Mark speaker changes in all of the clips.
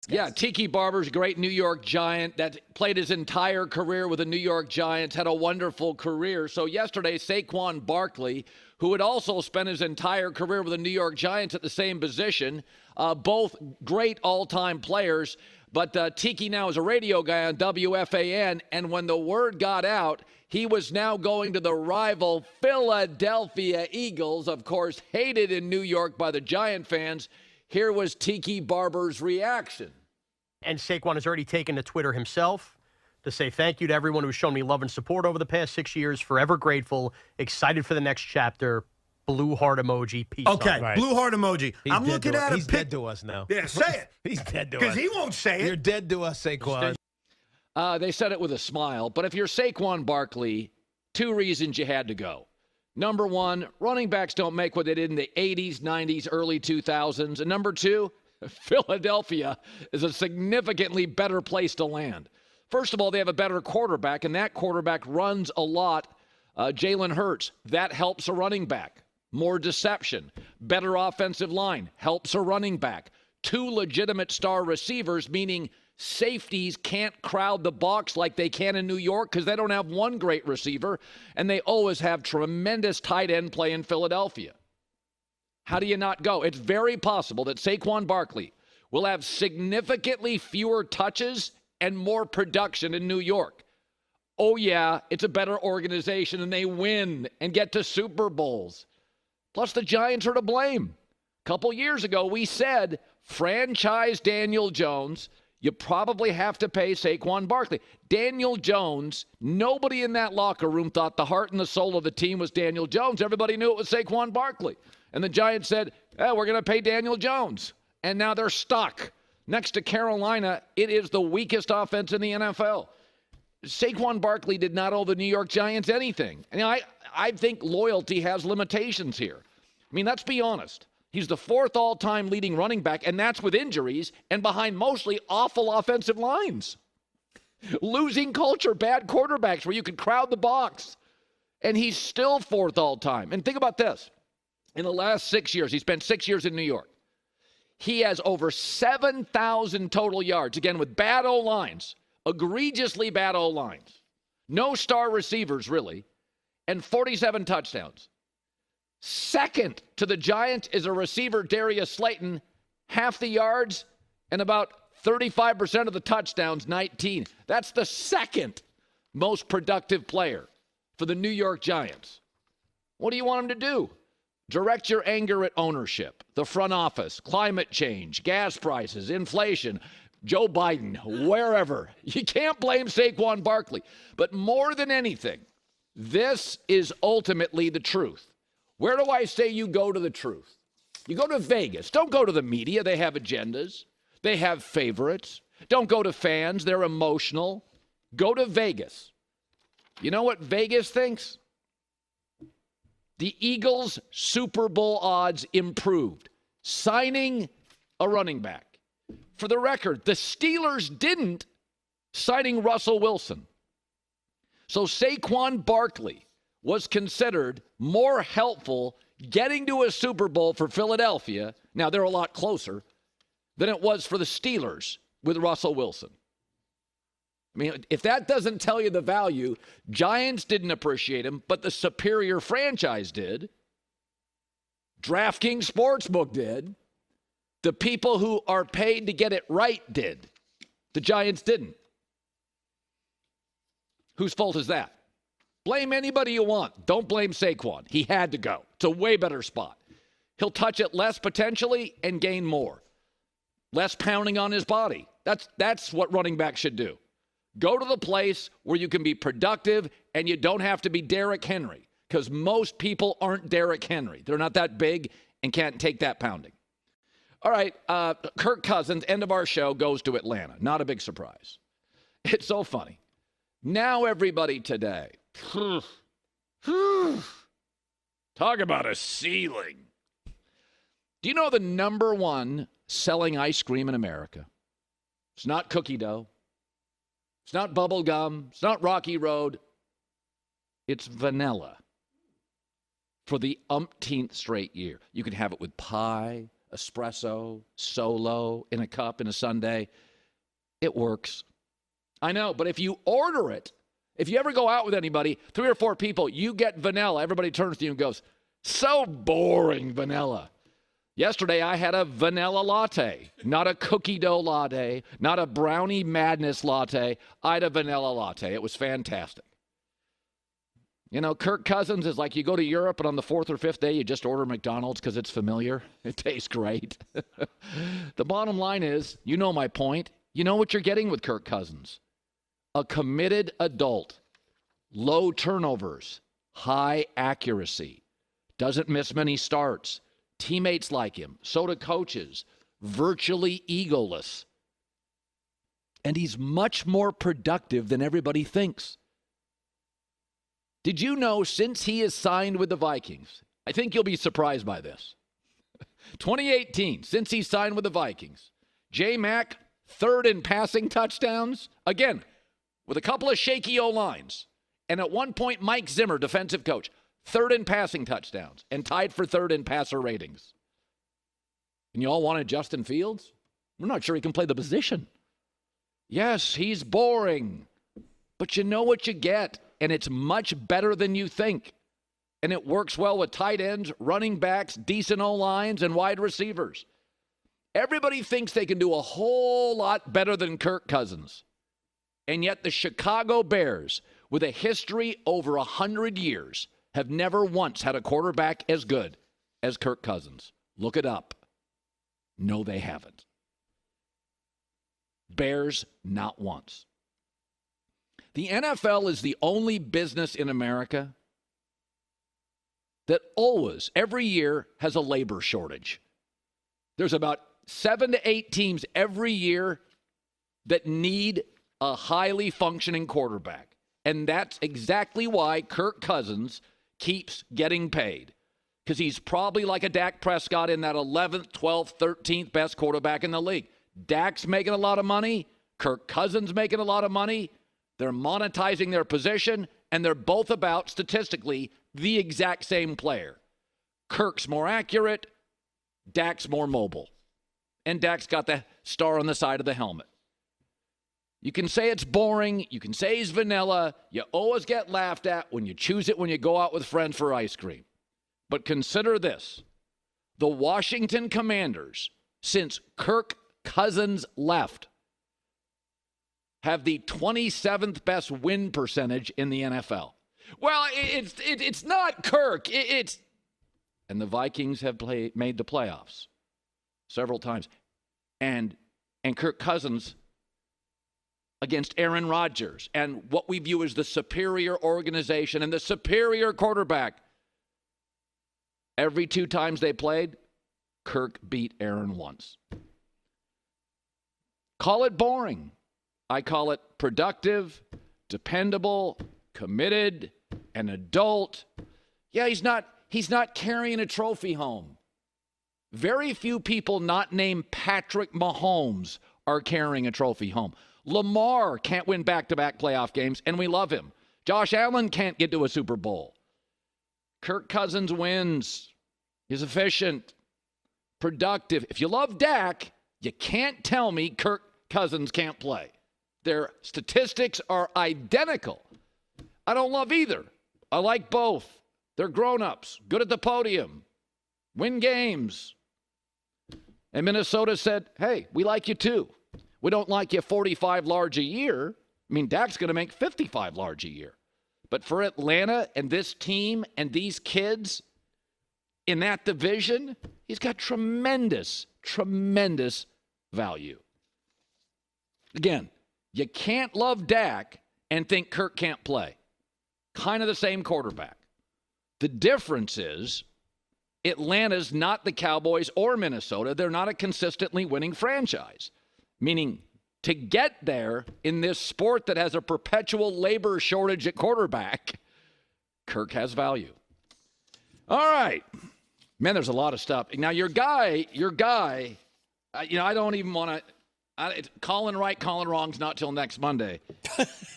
Speaker 1: Yeah, Tiki Barber's a great New York Giant that played his entire career with the New York Giants, had a wonderful career. So yesterday, Saquon Barkley, who had also spent his entire career with the New York Giants at the same position, both great all-time players. But Tiki now is a radio guy on WFAN, and when the word got out, he was now going to the rival Philadelphia Eagles, of course, hated in New York by the Giant fans. Here was Tiki Barber's reaction.
Speaker 2: And Saquon has already taken to Twitter himself to say thank you to everyone who's shown me love and support over the past 6 years. Forever grateful. Excited for the next chapter. Blue heart emoji. Peace.
Speaker 3: Okay,
Speaker 4: Right.
Speaker 3: Blue heart emoji. I'm looking at a
Speaker 4: He's dead to us now.
Speaker 3: Yeah, say it.
Speaker 4: He's dead to us.
Speaker 3: Because he won't say it.
Speaker 4: You're dead to us, Saquon.
Speaker 1: They said it with a smile, but if you're Saquon Barkley, two reasons you had to go. Number one, running backs don't make what they did in the 80s, 90s, early 2000s. And number two, Philadelphia is a significantly better place to land. First of all, they have a better quarterback, and that quarterback runs a lot. Jalen Hurts, that helps a running back. More deception. Better offensive line helps a running back. Two legitimate star receivers, meaning safeties can't crowd the box like they can in New York because they don't have one great receiver, and they always have tremendous tight end play in Philadelphia. How do you not go? It's very possible that Saquon Barkley will have significantly fewer touches and more production in New York. Oh, yeah, it's a better organization, and they win and get to Super Bowls. Plus, the Giants are to blame. A couple years ago, we said, franchise Daniel Jones, you probably have to pay Saquon Barkley. Daniel Jones, nobody in that locker room thought the heart and the soul of the team was Daniel Jones. Everybody knew it was Saquon Barkley. And the Giants said, we're going to pay Daniel Jones. And now they're stuck. Next to Carolina, it is the weakest offense in the NFL. Saquon Barkley did not owe the New York Giants anything. And I think loyalty has limitations here. I mean, let's be honest. He's the fourth all-time leading running back, and that's with injuries and behind mostly awful offensive lines. Losing culture, bad quarterbacks where you could crowd the box. And he's still fourth all-time. And think about this. In the last 6 years, he spent 6 years in New York. He has over 7,000 total yards, again, with bad O-lines, egregiously bad O-lines. No star receivers, really, and 47 touchdowns. Second to the Giants is a receiver, Darius Slayton, half the yards and about 35% of the touchdowns, 19. That's the second most productive player for the New York Giants. What do you want him to do? Direct your anger at ownership, the front office, climate change, gas prices, inflation, Joe Biden, wherever. You can't blame Saquon Barkley. But more than anything, this is ultimately the truth. Where do I say you go to the truth? You go to Vegas. Don't go to the media. They have agendas. They have favorites. Don't go to fans. They're emotional. Go to Vegas. You know what Vegas thinks? The Eagles' Super Bowl odds improved. Signing a running back. For the record, the Steelers didn't, signing Russell Wilson. So Saquon Barkley was considered more helpful getting to a Super Bowl for Philadelphia, now they're a lot closer, than it was for the Steelers with Russell Wilson. I mean, if that doesn't tell you the value, Giants didn't appreciate him, but the superior franchise did. DraftKings Sportsbook did. The people who are paid to get it right did. The Giants didn't. Whose fault is that? Blame anybody you want. Don't blame Saquon. He had to go. It's a way better spot. He'll touch it less potentially and gain more. Less pounding on his body. That's what running backs should do. Go to the place where you can be productive and you don't have to be Derrick Henry, because most people aren't Derrick Henry. They're not that big and can't take that pounding. All right, Kirk Cousins, end of our show, goes to Atlanta. Not a big surprise. It's so funny. Now everybody today. Talk about a ceiling. Do you know the number one selling ice cream in America? It's not cookie dough. It's not bubble gum. It's not Rocky Road. It's vanilla. For the umpteenth straight year. You can have it with pie, espresso, solo, in a cup, in a sundae. It works. I know, but if you order it, if you ever go out with anybody, 3 or 4 people, you get vanilla. Everybody turns to you and goes, so boring, vanilla. Yesterday, I had a vanilla latte, not a cookie dough latte, not a brownie madness latte. I had a vanilla latte. It was fantastic. You know, Kirk Cousins is like you go to Europe and on the 4th or 5th day, you just order McDonald's because it's familiar. It tastes great. The bottom line is, you know my point. You know what you're getting with Kirk Cousins. A committed adult, low turnovers, high accuracy, doesn't miss many starts. Teammates like him, so do coaches, virtually egoless. And he's much more productive than everybody thinks. Did you know since he is signed with the Vikings, I think you'll be surprised by this. 2018, since he signed with the Vikings, J-Mac, 3rd in passing touchdowns, again, with a couple of shaky O-lines. And at one point, Mike Zimmer, defensive coach, 3rd in passing touchdowns and tied for 3rd in passer ratings. And you all wanted Justin Fields? We're not sure he can play the position. Yes, he's boring, but you know what you get, and it's much better than you think. And it works well with tight ends, running backs, decent O-lines, and wide receivers. Everybody thinks they can do a whole lot better than Kirk Cousins. And yet the Chicago Bears, with a history over 100 years, have never once had a quarterback as good as Kirk Cousins. Look it up. No, they haven't. Bears, not once. The NFL is the only business in America that always, every year, has a labor shortage. There's about 7 to 8 teams every year that need a highly functioning quarterback. And that's exactly why Kirk Cousins keeps getting paid. Because he's probably like a Dak Prescott in that 11th, 12th, 13th best quarterback in the league. Dak's making a lot of money. Kirk Cousins making a lot of money. They're monetizing their position, and they're both about, statistically, the exact same player. Kirk's more accurate. Dak's more mobile. And Dak's got the star on the side of the helmet. You can say it's boring. You can say he's vanilla. You always get laughed at when you choose it when you go out with friends for ice cream. But consider this. The Washington Commanders, since Kirk Cousins left, have the 27th best win percentage in the NFL. Well, it's not Kirk. And the Vikings have made the playoffs several times. And Kirk Cousins against Aaron Rodgers and what we view as the superior organization and the superior quarterback. Every 2 times they played, Kirk beat Aaron once. Call it boring. I call it productive, dependable, committed, an adult. Yeah, he's not carrying a trophy home. Very few people not named Patrick Mahomes are carrying a trophy home. Lamar can't win back-to-back playoff games, and we love him. Josh Allen can't get to a Super Bowl. Kirk Cousins wins. He's efficient, productive. If you love Dak, you can't tell me Kirk Cousins can't play. Their statistics are identical. I don't love either. I like both. They're grown-ups, good at the podium, win games. And Minnesota said, hey, we like you too. We don't like you 45 large a year. I mean, Dak's going to make 55 large a year. But for Atlanta and this team and these kids in that division, he's got tremendous, tremendous value. Again, you can't love Dak and think Kirk can't play. Kind of the same quarterback. The difference is Atlanta's not the Cowboys or Minnesota. They're not a consistently winning franchise. Meaning, to get there in this sport that has a perpetual labor shortage at quarterback, Kirk has value. All right. Man, there's a lot of stuff. Now, your guy, I don't even want to, Colin right, Colin wrong's not till next Monday.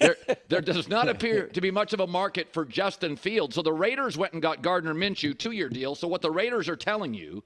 Speaker 1: There does not appear to be much of a market for Justin Fields. So the Raiders went and got Gardner Minshew, 2-year deal. So what the Raiders are telling you